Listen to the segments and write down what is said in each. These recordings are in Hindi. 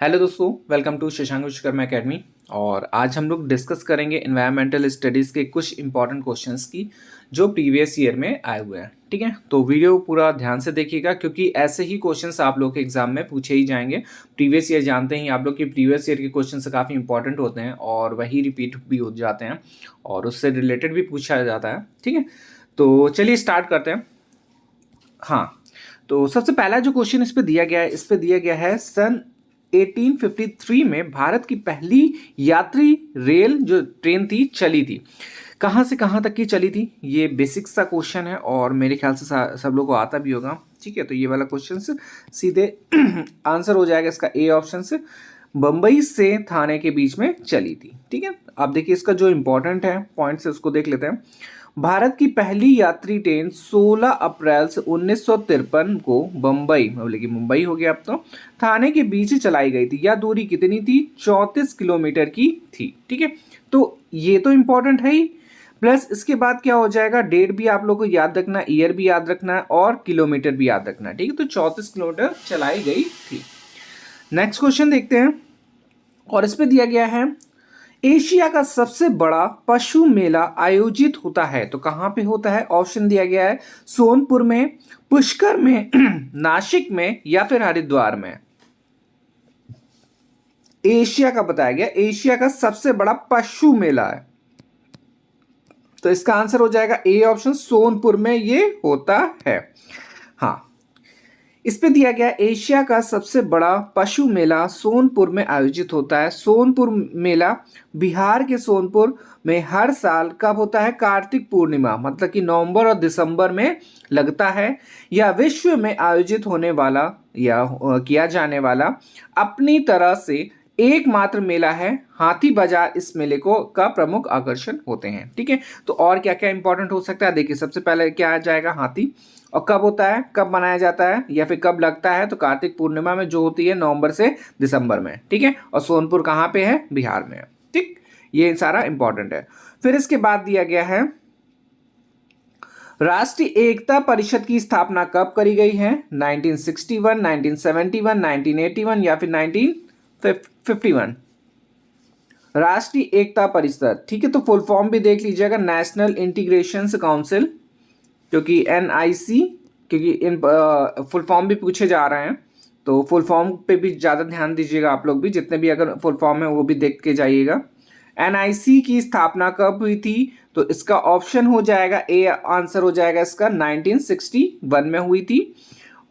हेलो दोस्तों, welcome to Shashank Vishwakarma academy. और आज हम लोग डिस्कस करेंगे एनवायरमेंटल स्टडीज़ के कुछ इंपॉर्टेंट क्वेश्चंस की जो प्रीवियस ईयर में आए हुए हैं। ठीक है, तो वीडियो पूरा ध्यान से देखिएगा क्योंकि ऐसे ही क्वेश्चंस आप लोग के एग्जाम में पूछे ही जाएंगे। प्रीवियस ईयर जानते ही आप लोग की प्रीवियस ईयर के क्वेश्चन काफ़ी इंपॉर्टेंट होते हैं और वही रिपीट भी हो जाते हैं और उससे रिलेटेड भी पूछा जाता है। ठीक है, तो चलिए स्टार्ट करते हैं। हाँ, तो सबसे पहला जो क्वेश्चन इस पे दिया गया है सन 1853 में भारत की पहली यात्री रेल जो ट्रेन थी चली थी। कहाँ से कहाँ तक की चली थी? ये बेसिक सा क्वेश्चन है और मेरे ख्याल से सब लोगों को आता भी होगा। ठीक है, तो ये वाला क्वेश्चन से सीधे आंसर हो जाएगा इसका ए ऑप्शन से, बम्बई से थाने के बीच में चली थी। ठीक है, अब देखिए इसका जो इंपॉर्टेंट है पॉइंट से उसको देख लेते हैं। भारत की पहली यात्री ट्रेन 16 अप्रैल से 1953 को बम्बई, मतलब कि मुंबई हो गया अब तो, थाने के बीच चलाई गई थी। यह दूरी कितनी थी? 34 किलोमीटर की थी। ठीक है, तो ये तो इंपॉर्टेंट है ही, प्लस इसके बाद क्या हो जाएगा, डेट भी आप लोग को याद रखना, ईयर भी याद रखना है और किलोमीटर भी याद रखना है। ठीक है, तो 34 किलोमीटर चलाई गई थी। नेक्स्ट क्वेश्चन देखते हैं और इस पे दिया गया है एशिया का सबसे बड़ा पशु मेला आयोजित होता है तो कहां पे होता है? ऑप्शन दिया गया है सोनपुर में, पुष्कर में, नासिक में या फिर हरिद्वार में। एशिया का बताया गया, एशिया का सबसे बड़ा पशु मेला है तो इसका आंसर हो जाएगा ए ऑप्शन, सोनपुर में ये होता है। हाँ, इस पे दिया गया एशिया का सबसे बड़ा पशु मेला सोनपुर में आयोजित होता है। सोनपुर मेला बिहार के सोनपुर में हर साल कब होता है? कार्तिक पूर्णिमा, मतलब कि नवंबर और दिसंबर में लगता है। यह विश्व में आयोजित होने वाला या किया जाने वाला अपनी तरह से एकमात्र मेला है। हाथी बाजार इस मेले को का प्रमुख आकर्षण होते हैं। ठीक है, तो और क्या क्या इंपॉर्टेंट हो सकता है? देखिए सबसे पहले क्या आ जाएगा, हाथी। और कब होता है, कब मनाया जाता है या फिर कब लगता है? तो कार्तिक पूर्णिमा में जो होती है नवंबर से दिसंबर में। ठीक है, और सोनपुर कहाँ पे है? बिहार में है। ठीक, ये सारा इंपॉर्टेंट है। फिर इसके बाद दिया गया है राष्ट्रीय एकता परिषद की स्थापना कब करी गई है? 1961, 1971, 1981 या फिर 1951। राष्ट्रीय एकता परिषद, ठीक है, तो फुल फॉर्म भी देख लीजिएगा, नेशनल इंटीग्रेशन काउंसिल, क्योंकि एनआईसी, क्योंकि इन फुल फॉर्म भी पूछे जा रहे हैं तो फुल फॉर्म पे भी ज़्यादा ध्यान दीजिएगा आप लोग भी, जितने भी अगर फुल फॉर्म है वो भी देख के जाइएगा। एनआईसी की स्थापना कब हुई थी? तो इसका ऑप्शन हो जाएगा ए आंसर हो जाएगा इसका, 1961 में हुई थी।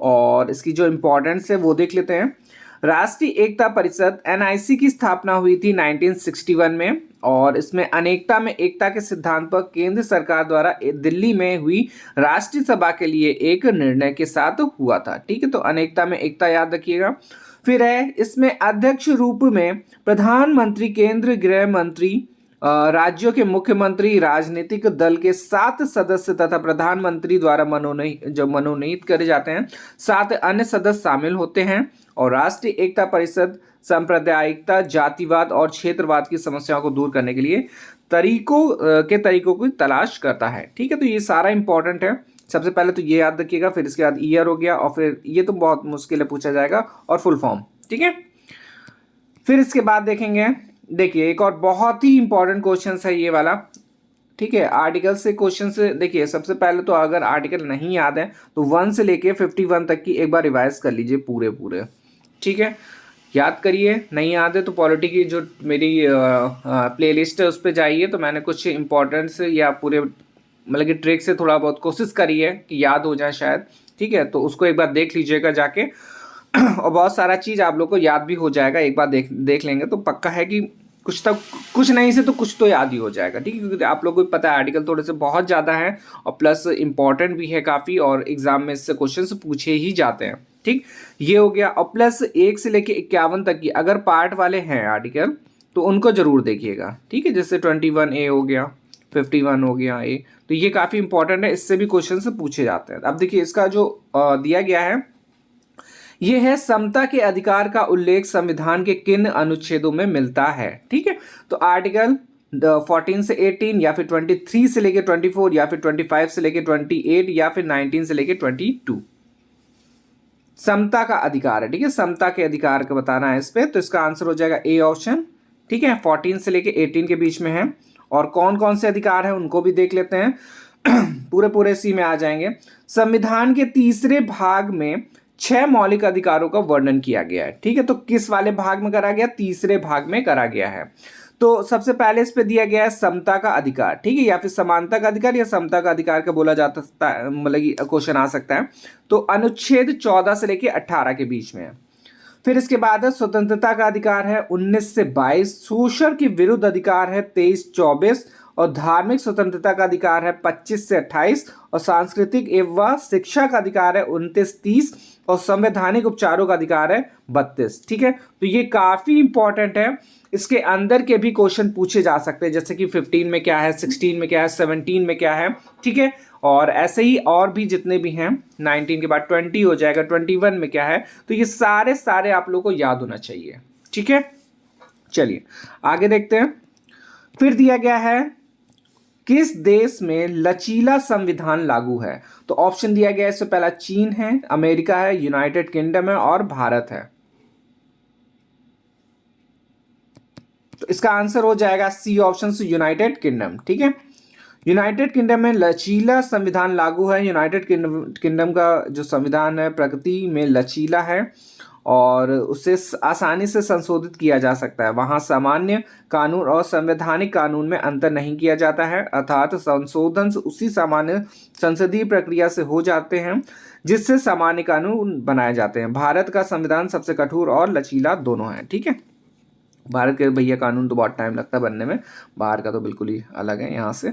और इसकी जो इंपॉर्टेंस है वो देख लेते हैं। राष्ट्रीय एकता परिषद एनआईसी की स्थापना हुई थी 1961 में और इसमें अनेकता में एकता के सिद्धांत पर केंद्र सरकार द्वारा दिल्ली में हुई राष्ट्रीय सभा के लिए एक निर्णय के साथ हुआ था। ठीक है, तो अनेकता में एकता याद रखिएगा। फिर है इसमें अध्यक्ष रूप में प्रधानमंत्री, केंद्र गृह मंत्री, राज्यों के मुख्यमंत्री, राजनीतिक दल के 7 सदस्य तथा प्रधानमंत्री द्वारा मनोनीत करे जाते हैं। 7 अन्य सदस्य शामिल होते हैं और राष्ट्रीय एकता परिषद सांप्रदायिकता, जातिवाद और क्षेत्रवाद की समस्याओं को दूर करने के लिए तरीकों की तलाश करता है। ठीक है, तो ये सारा इंपॉर्टेंट है। सबसे पहले तो ये याद रखिएगा, फिर इसके बाद ईयर हो गया और फिर ये तो बहुत मुश्किल है पूछा जाएगा, और फुल फॉर्म। ठीक है, फिर इसके बाद देखेंगे, देखिए एक और बहुत ही इंपॉर्टेंट क्वेश्चन है ये वाला। ठीक है, आर्टिकल से क्वेश्चन से देखिए, सबसे पहले तो अगर आर्टिकल नहीं याद है तो 1 से लेके 51 तक की एक बार रिवाइज कर लीजिए पूरे। ठीक है, याद करिए, नहीं याद है तो पॉलिटी की जो मेरी प्लेलिस्ट है उस पर जाइए, तो मैंने कुछ इंपॉर्टेंस या पूरे मतलब कि ट्रिक से थोड़ा बहुत कोशिश करी है कि याद हो जाए शायद। ठीक है, तो उसको एक बार देख लीजिएगा जाके और बहुत सारा चीज़ आप लोग को याद भी हो जाएगा। एक बार देख लेंगे तो पक्का है कि कुछ नहीं से तो कुछ तो याद ही हो जाएगा। ठीक है, क्योंकि आप लोगों को पता है आर्टिकल थोड़े से बहुत ज़्यादा है और प्लस इंपॉर्टेंट भी है काफ़ी, और एग्जाम में इससे क्वेश्चन पूछे ही जाते हैं। ठीक, ये हो गया। और प्लस 1 से लेके 51 तक की अगर पार्ट वाले हैं आर्टिकल तो उनको जरूर देखिएगा। ठीक है, जैसे 21A हो गया, 51 हो गया ए, तो ये काफ़ी इंपॉर्टेंट है, इससे भी क्वेश्चन पूछे जाते हैं। अब देखिए इसका जो दिया गया है, यह है समता के अधिकार का उल्लेख संविधान के किन अनुच्छेदों में मिलता है? ठीक है, तो आर्टिकल 14 से 18 या फिर 23 से लेके 24 या फिर 25 से लेके 28 या फिर 19 से लेके 22। समता का अधिकार है, ठीक है, समता के अधिकार का बताना है इस पे। तो इसका आंसर हो जाएगा ए ऑप्शन, ठीक है, 14 से लेके 18 के बीच में है। और कौन कौन से अधिकार है उनको भी देख लेते हैं। पूरे पूरे सी में आ जाएंगे। संविधान के तीसरे भाग में 6 मौलिक अधिकारों का वर्णन किया गया है, ठीक है। तो किस वाले भाग में करा गया? तीसरे भाग में करा गया है। तो सबसे पहले इस पे दिया गया है समता का अधिकार, ठीक है, या फिर समानता का अधिकार या समता का अधिकार का बोला जाता है, मतलब क्वेश्चन आ सकता है। तो अनुच्छेद 14 से लेके 18 के बीच में है। फिर इसके बाद स्वतंत्रता का अधिकार है 19 से 22, शोषण के विरुद्ध अधिकार है 23-24, और धार्मिक स्वतंत्रता का अधिकार है 25 से 28, और सांस्कृतिक एवं शिक्षा का अधिकार है 29-30, और संवैधानिक उपचारों का अधिकार है 32, ठीक है। तो ये काफी इंपॉर्टेंट है। इसके अंदर के भी क्वेश्चन पूछे जा सकते हैं, जैसे कि 15 में क्या है, 16 में क्या है, 17 में क्या है, ठीक है। और ऐसे ही और भी जितने भी हैं, 19 के बाद 20 हो जाएगा, 21 में क्या है। तो ये सारे आप लोगों को याद होना चाहिए, ठीक है। चलिए आगे देखते हैं। फिर दिया गया है किस देश में लचीला संविधान लागू है? तो ऑप्शन दिया गया है, इससे पहला चीन है, अमेरिका है, यूनाइटेड किंगडम है और भारत है। तो इसका आंसर हो जाएगा सी ऑप्शन से, यूनाइटेड किंगडम, ठीक है। यूनाइटेड किंगडम में लचीला संविधान लागू है। यूनाइटेड किंगडम का जो संविधान है प्रकृति में लचीला है और उसे आसानी से संशोधित किया जा सकता है। वहाँ सामान्य कानून और संवैधानिक कानून में अंतर नहीं किया जाता है, अर्थात संशोधन उसी सामान्य संसदीय प्रक्रिया से हो जाते हैं जिससे सामान्य कानून बनाए जाते हैं। भारत का संविधान सबसे कठोर और लचीला दोनों है, ठीक है। भारत के भैया कानून तो बहुत टाइम लगता है बनने में, बाहर का तो बिल्कुल ही अलग है यहाँ से।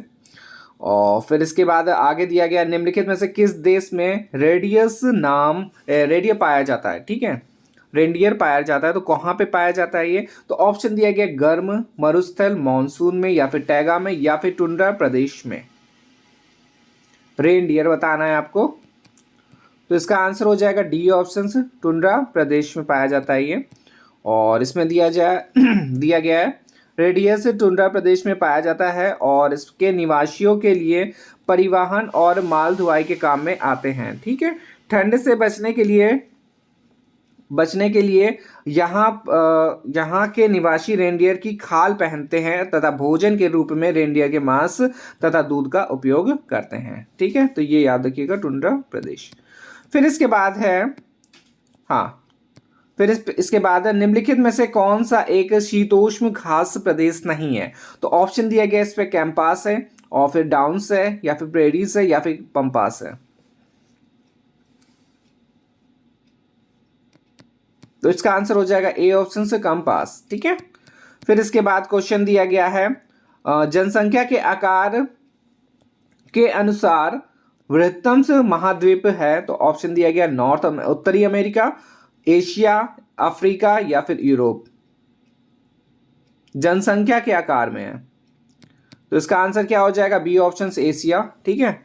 और फिर इसके बाद आगे दिया गया निम्नलिखित में से किस देश में रेडियर पाया जाता है, ठीक है, रेंडियर पाया जाता है। तो कहाँ पे पाया जाता है ये? तो ऑप्शन दिया गया गर्म मरुस्थल मानसून में, या फिर टैगा में, या फिर टुंड्रा प्रदेश में। रेंडियर बताना है आपको। तो इसका आंसर हो जाएगा डी ऑप्शन, टुंड्रा प्रदेश में पाया जाता है ये। और इसमें दिया गया है रेडियर से टुंड्रा प्रदेश में पाया जाता है और इसके निवासियों के लिए परिवहन और माल ढुलाई के काम में आते हैं, ठीक है। ठंड से बचने के लिए यहाँ के निवासी रेंडियर की खाल पहनते हैं तथा भोजन के रूप में रेंडियर के मांस तथा दूध का उपयोग करते हैं, ठीक है। तो ये याद रखिएगा, टुंड्रा प्रदेश। फिर इसके बाद है, हाँ, फिर इसके बाद निम्नलिखित में से कौन सा एक शीतोष्ण घास प्रदेश नहीं है? तो ऑप्शन दिया गया इस पे कैंपास है, और फिर डाउन्स है, या फिर प्रेरीज है, या फिर पंपास है। तो इसका आंसर हो जाएगा ए ऑप्शन से, कैंपास, ठीक है। फिर इसके बाद क्वेश्चन दिया गया है जनसंख्या के आकार के अनुसार वृहत्तम महाद्वीप है। तो ऑप्शन दिया गया उत्तरी अमेरिका, एशिया, अफ्रीका या फिर यूरोप। जनसंख्या के आकार में है, तो इसका आंसर क्या हो जाएगा? बी ऑप्शन एशिया, ठीक है।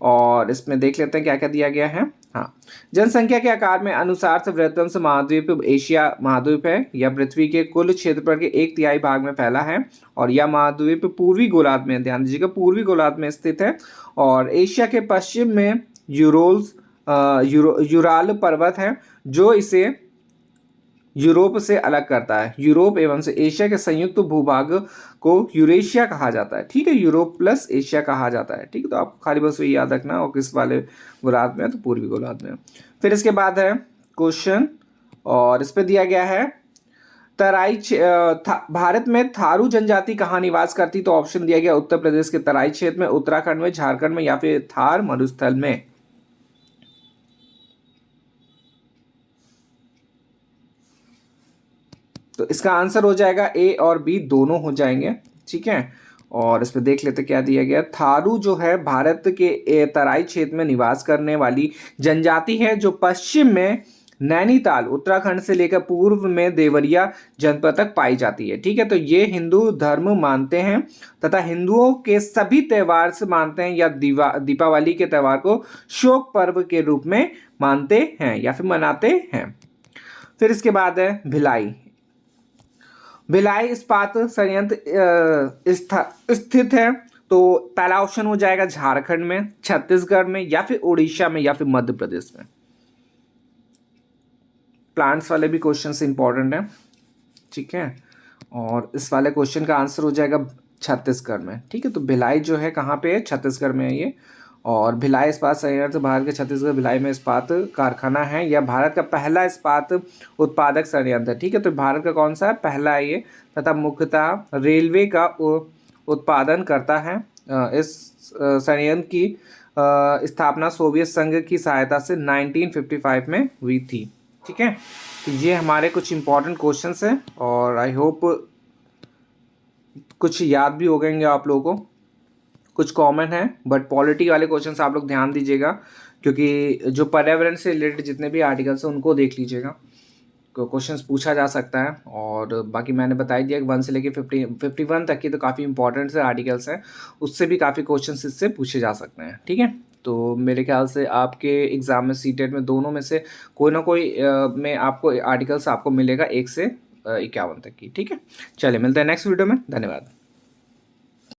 और इसमें देख लेते हैं क्या क्या दिया गया है। हाँ, जनसंख्या के आकार में अनुसार से वृहत्तम महाद्वीप एशिया महाद्वीप है। यह पृथ्वी के कुल क्षेत्रफल के 1/3 भाग में फैला है और यह महाद्वीप पूर्वी गोलार्ध में, ध्यान दीजिएगा, पूर्वी गोलार्ध में स्थित है। और एशिया के पश्चिम में यूराल पर्वत है जो इसे यूरोप से अलग करता है। यूरोप एवं से एशिया के संयुक्त भूभाग को यूरेशिया कहा जाता है, ठीक है, यूरोप प्लस एशिया कहा जाता है, ठीक है। तो आप खाली बस वही याद रखना, और किस वाले गोलार्ध में है? तो पूर्वी गोलार्ध में। फिर इसके बाद है क्वेश्चन, और इस पे दिया गया है भारत में थारू जनजाति कहाँ निवास करती? तो ऑप्शन दिया गया उत्तर प्रदेश के तराई क्षेत्र में, उत्तराखंड में, झारखंड में, या फिर थार मरुस्थल में। तो इसका आंसर हो जाएगा ए और बी दोनों हो जाएंगे, ठीक है। और इस पे देख लेते क्या दिया गया। थारू जो है भारत के तराई क्षेत्र में निवास करने वाली जनजाति है जो पश्चिम में नैनीताल उत्तराखंड से लेकर पूर्व में देवरिया जनपद तक पाई जाती है, ठीक है। तो ये हिंदू धर्म मानते हैं तथा हिंदुओं के सभी त्योहार से मानते हैं, या दीपावली के त्योहार को शोक पर्व के रूप में मानते हैं या फिर मनाते हैं। फिर इसके बाद है भिलाई। भिलाई इस्पात संयंत्र स्थित है। तो पहला ऑप्शन हो जाएगा झारखंड में, छत्तीसगढ़ में, या फिर उड़ीसा में, या फिर मध्य प्रदेश में। प्लांट्स वाले भी क्वेश्चन इंपॉर्टेंट हैं, ठीक है। और इस वाले क्वेश्चन का आंसर हो जाएगा छत्तीसगढ़ में, ठीक है। तो भिलाई जो है कहाँ पे है, छत्तीसगढ़ में है ये। और भिलाई इस्पात संयंत्र भारत के छत्तीसगढ़ भिलाई में इस्पात कारखाना है, या भारत का पहला इस्पात उत्पादक संयंत्र, ठीक है। तो भारत का कौन सा है, पहला है ये, तथा मुख्यतः रेलवे का उत्पादन करता है। इस संयंत्र की स्थापना सोवियत संघ की सहायता से 1955 में हुई थी, ठीक है। तो ये हमारे कुछ इंपॉर्टेंट क्वेश्चंस हैं, और आई होप कुछ याद भी हो गएंगे आप लोगों को, कुछ कॉमन है, बट पॉलिटी वाले क्वेश्चंस आप लोग ध्यान दीजिएगा, क्योंकि जो पर्यावरण से रिलेटेड जितने भी आर्टिकल्स हैं उनको देख लीजिएगा, क्वेश्चंस पूछा जा सकता है। और बाकी मैंने बता ही दिया कि 1 से लेके 51 तक की तो काफ़ी इंपॉर्टेंट से आर्टिकल्स हैं, उससे भी काफ़ी क्वेश्चंस इससे पूछे जा सकते हैं, ठीक है। तो मेरे ख्याल से आपके एग्ज़ाम में सीटेट में दोनों में से कोई ना कोई में आपको आर्टिकल्स आपको मिलेगा 1 से 51 तक की, ठीक है। चलिए मिलते हैं नेक्स्ट वीडियो में, धन्यवाद।